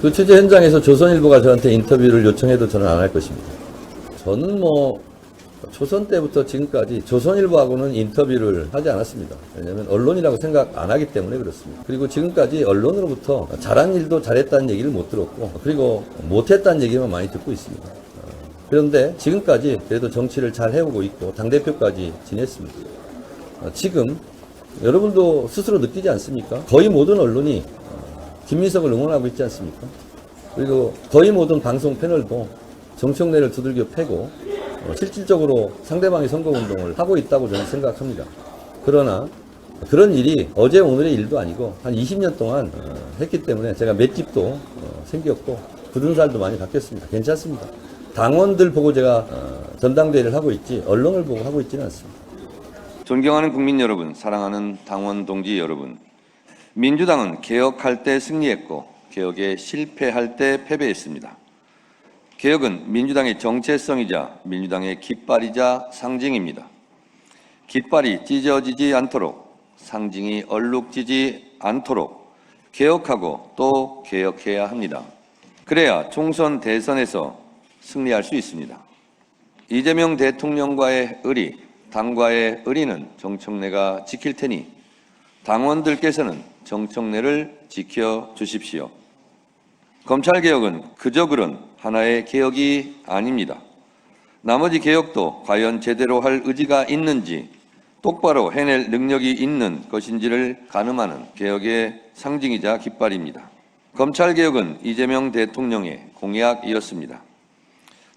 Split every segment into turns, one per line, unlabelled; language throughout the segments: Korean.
그 취재 현장에서 조선일보가 저한테 인터뷰를 요청해도 저는 안 할 것입니다. 저는 초선 때부터 지금까지 조선일보하고는 인터뷰를 하지 않았습니다. 왜냐하면 언론이라고 생각 안 하기 때문에 그렇습니다. 그리고 지금까지 언론으로부터 잘한 일도 잘했다는 얘기를 못 들었고, 그리고 못했다는 얘기만 많이 듣고 있습니다. 그런데 지금까지 그래도 정치를 잘 해오고 있고 당대표까지 지냈습니다. 지금 여러분도 스스로 느끼지 않습니까? 거의 모든 언론이 김민석을 응원하고 있지 않습니까? 그리고 거의 모든 방송 패널도 정청래를 두들겨 패고 실질적으로 상대방의 선거운동을 하고 있다고 저는 생각합니다. 그러나 그런 일이 어제 오늘의 일도 아니고 한 20년 동안 했기 때문에 제가 맷집도 생겼고 굳은 살도 많이 바뀌었습니다. 괜찮습니다. 당원들 보고 제가 전당대회를 하고 있지 언론을 보고 하고 있지는 않습니다.
존경하는 국민 여러분, 사랑하는 당원 동지 여러분, 민주당은 개혁할 때 승리했고 개혁에 실패할 때 패배했습니다. 개혁은 민주당의 정체성이자 민주당의 깃발이자 상징입니다. 깃발이 찢어지지 않도록, 상징이 얼룩지지 않도록 개혁하고 또 개혁해야 합니다. 그래야 총선 대선에서 승리할 수 있습니다. 이재명 대통령과의 의리, 당과의 의리는 정청래가 지킬 테니 당원들께서는 정청래를 지켜주십시오. 검찰개혁은 그저 그런 하나의 개혁이 아닙니다. 나머지 개혁도 과연 제대로 할 의지가 있는지, 똑바로 해낼 능력이 있는 것인지를 가늠하는 개혁의 상징이자 깃발입니다. 검찰개혁은 이재명 대통령의 공약이었습니다.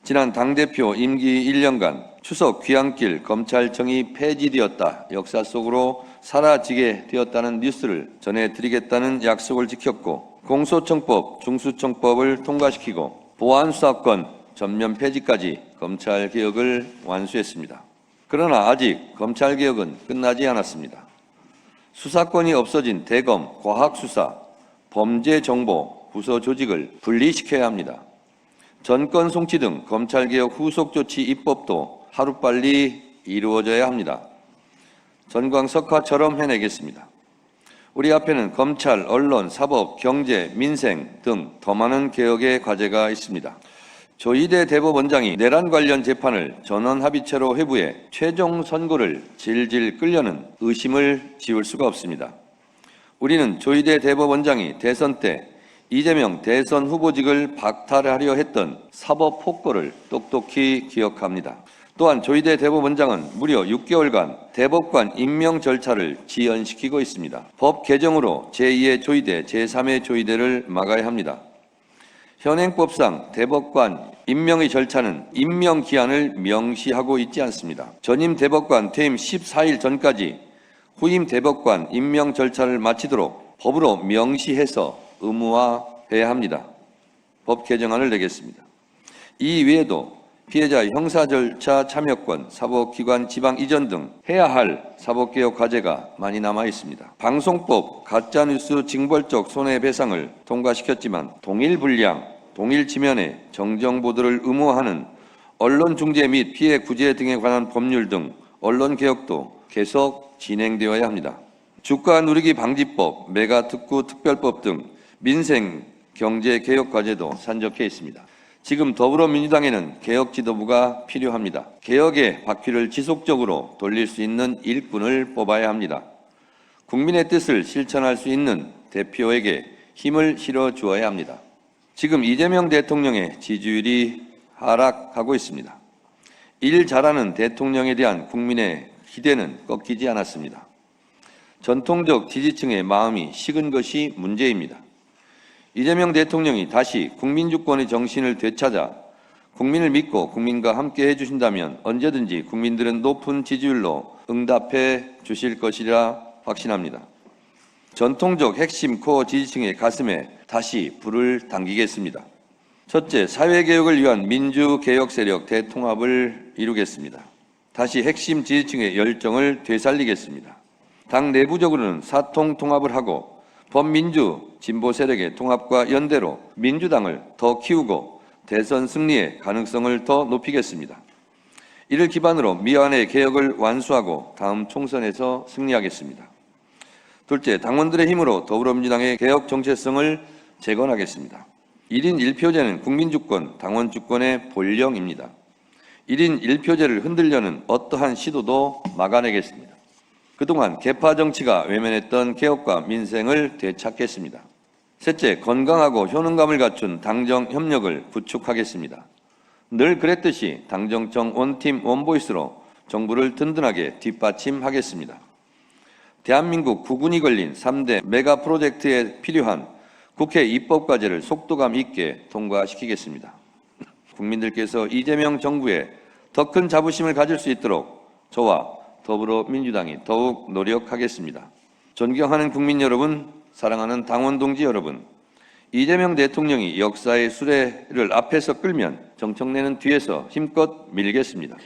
지난 당대표 임기 1년간 추석 귀향길 검찰청이 폐지되었다, 역사 속으로 사라지게 되었다는 뉴스를 전해드리겠다는 약속을 지켰고, 공소청법, 중수청법을 통과시키고 보안수사권 전면 폐지까지 검찰개혁을 완수했습니다. 그러나 아직 검찰개혁은 끝나지 않았습니다. 수사권이 없어진 대검, 과학수사, 범죄정보, 부서조직을 분리시켜야 합니다. 전권 송치 등 검찰개혁 후속조치 입법도 하루빨리 이루어져야 합니다. 전광석화처럼 해내겠습니다. 우리 앞에는 검찰, 언론, 사법, 경제, 민생 등 더 많은 개혁의 과제가 있습니다. 조희대 대법원장이 내란 관련 재판을 전원합의체로 회부해 최종 선고를 질질 끌려는 의심을 지울 수가 없습니다. 우리는 조희대 대법원장이 대선 때 이재명 대선 후보직을 박탈하려 했던 사법 폭거를 똑똑히 기억합니다. 또한 조희대 대법원장은 무려 6개월간 대법관 임명 절차를 지연시키고 있습니다. 법 개정으로 제2의 조희대, 제3의 조희대를 막아야 합니다. 현행법상 대법관 임명의 절차는 임명 기한을 명시하고 있지 않습니다. 전임 대법관 퇴임 14일 전까지 후임 대법관 임명 절차를 마치도록 법으로 명시해서 의무화해야 합니다. 법 개정안을 내겠습니다. 이 외에도 피해자 형사 절차 참여권, 사법기관 지방 이전 등 해야 할 사법개혁 과제가 많이 남아 있습니다. 방송법, 가짜뉴스 징벌적 손해배상을 통과시켰지만 동일 분량, 동일 지면에 정정보도를 의무화하는 언론중재 및 피해 구제 등에 관한 법률 등 언론개혁도 계속 진행되어야 합니다. 주가 누리기 방지법, 메가특구 특별법 등 민생 경제개혁 과제도 산적해 있습니다. 지금 더불어민주당에는 개혁 지도부가 필요합니다. 개혁의 바퀴를 지속적으로 돌릴 수 있는 일꾼을 뽑아야 합니다. 국민의 뜻을 실천할 수 있는 대표에게 힘을 실어주어야 합니다. 지금 이재명 대통령의 지지율이 하락하고 있습니다. 일 잘하는 대통령에 대한 국민의 기대는 꺾이지 않았습니다. 전통적 지지층의 마음이 식은 것이 문제입니다. 이재명 대통령이 다시 국민주권의 정신을 되찾아 국민을 믿고 국민과 함께 해주신다면 언제든지 국민들은 높은 지지율로 응답해 주실 것이라 확신합니다. 전통적 핵심 코어 지지층의 가슴에 다시 불을 당기겠습니다. 첫째, 사회개혁을 위한 민주개혁 세력 대통합을 이루겠습니다. 다시 핵심 지지층의 열정을 되살리겠습니다. 당 내부적으로는 사통통합을 하고 범민주 진보 세력의 통합과 연대로 민주당을 더 키우고 대선 승리의 가능성을 더 높이겠습니다. 이를 기반으로 미완의 개혁을 완수하고 다음 총선에서 승리하겠습니다. 둘째, 당원들의 힘으로 더불어민주당의 개혁 정체성을 재건하겠습니다. 1인 1표제는 국민주권, 당원주권의 본령입니다. 1인 1표제를 흔들려는 어떠한 시도도 막아내겠습니다. 그동안 계파 정치가 외면했던 개혁과 민생을 되찾겠습니다. 셋째, 건강하고 효능감을 갖춘 당정 협력을 구축하겠습니다. 늘 그랬듯이 당정청 원팀 원보이스로 정부를 든든하게 뒷받침하겠습니다. 대한민국 국운이 걸린 3대 메가 프로젝트에 필요한 국회 입법과제를 속도감 있게 통과시키겠습니다. 국민들께서 이재명 정부에 더 큰 자부심을 가질 수 있도록 저와 더불어민주당이 더욱 노력하겠습니다. 존경하는 국민 여러분, 사랑하는 당원 동지 여러분, 이재명 대통령이 역사의 수레를 앞에서 끌면 정청래는 뒤에서 힘껏 밀겠습니다.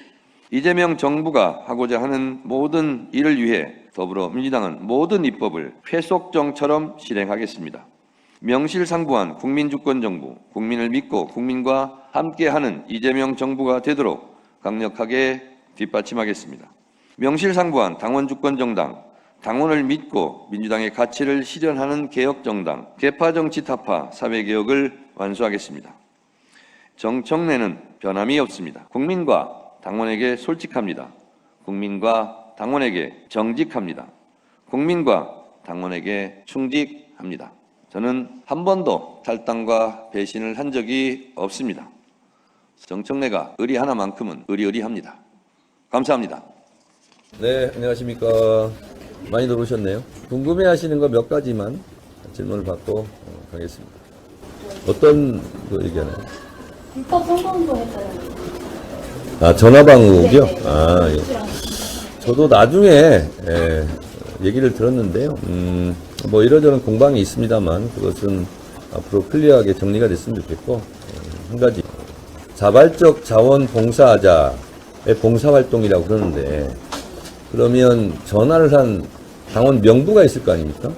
이재명 정부가 하고자 하는 모든 일을 위해 더불어민주당은 모든 입법을 회속정처럼 실행하겠습니다. 명실상부한 국민주권정부, 국민을 믿고 국민과 함께하는 이재명 정부가 되도록 강력하게 뒷받침하겠습니다. 명실상부한 당원주권정당, 당원을 믿고 민주당의 가치를 실현하는 개혁정당, 계파정치 타파 사회개혁을 완수하겠습니다. 정청래는 변함이 없습니다. 국민과 당원에게 솔직합니다. 국민과 당원에게 정직합니다. 국민과 당원에게 충직합니다. 저는 한 번도 탈당과 배신을 한 적이 없습니다. 정청래가 의리 하나만큼은 의리의리합니다. 감사합니다.
네, 안녕하십니까. 많이 들어오셨네요. 궁금해하시는 거 몇 가지만 질문을 받고 가겠습니다. 어떤 거 얘기하나요?
불법 선거운동 했다는
아, 전화방 의혹이요? 아, 예. 저도 나중에 얘기를 들었는데요. 뭐 이러저런 공방이 있습니다만 그것은 앞으로 클리어하게 정리가 됐으면 좋겠고, 한 가지 자발적 자원봉사자의 봉사활동이라고 그러는데, 그러면 전화를 한 당원 명부가 있을 거 아닙니까?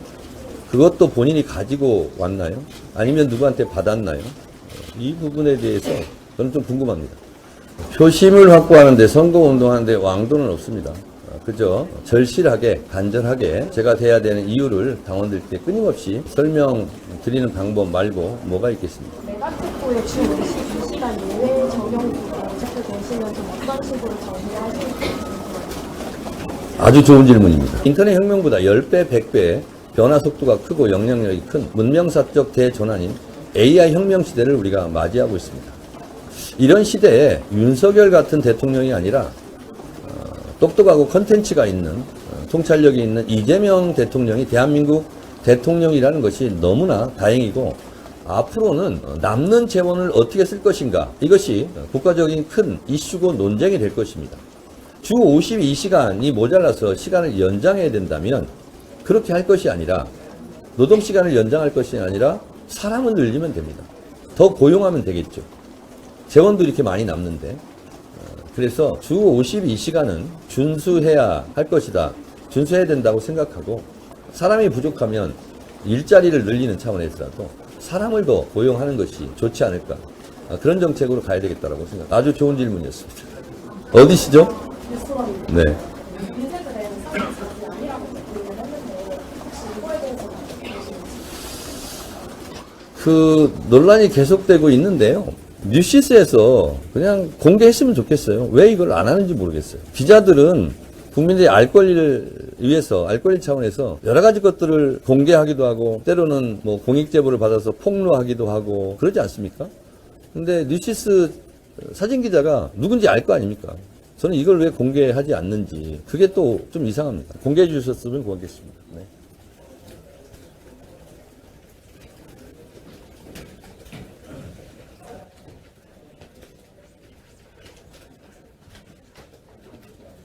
그것도 본인이 가지고 왔나요? 아니면 누구한테 받았나요? 이 부분에 대해서 저는 좀 궁금합니다. 표심을 확보하는데, 선거운동하는데 왕도는 없습니다. 그저 절실하게, 간절하게 제가 돼야 되는 이유를 당원들께 끊임없이 설명드리는 방법 말고 뭐가 있겠습니까?
메가특보의 주 52시간 예외 적용부가 제시되시면 좀 어떤 식으로 정리하실지.
아주 좋은 질문입니다. 인터넷 혁명보다 10배, 100배 변화 속도가 크고 영향력이 큰 문명사적 대전환인 AI 혁명 시대를 우리가 맞이하고 있습니다. 이런 시대에 윤석열 같은 대통령이 아니라 똑똑하고 컨텐츠가 있는, 통찰력이 있는 이재명 대통령이 대한민국 대통령이라는 것이 너무나 다행이고, 앞으로는 남는 재원을 어떻게 쓸 것인가, 이것이 국가적인 큰 이슈고 논쟁이 될 것입니다. 주 52시간이 모자라서 시간을 연장해야 된다면 그렇게 할 것이 아니라, 노동시간을 연장할 것이 아니라 사람을 늘리면 됩니다. 더 고용하면 되겠죠. 재원도 이렇게 많이 남는데. 그래서 주 52시간은 준수해야 할 것이다. 준수해야 된다고 생각하고, 사람이 부족하면 일자리를 늘리는 차원에서라도 사람을 더 고용하는 것이 좋지 않을까. 그런 정책으로 가야 되겠다고 생각합니다. 아주 좋은 질문이었습니다. 어디시죠? 네. 그 논란이 계속되고 있는데요. 뉴시스에서 그냥 공개했으면 좋겠어요. 왜 이걸 안 하는지 모르겠어요. 기자들은 국민들이 알 권리를 위해서, 알 권리 차원에서 여러 가지 것들을 공개하기도 하고, 때로는 뭐 공익 제보를 받아서 폭로하기도 하고 그러지 않습니까? 근데 뉴시스 사진 기자가 누군지 알 거 아닙니까? 저는 이걸 왜 공개하지 않는지, 그게 또 좀 이상합니다. 공개해 주셨으면 고맙겠습니다. 네.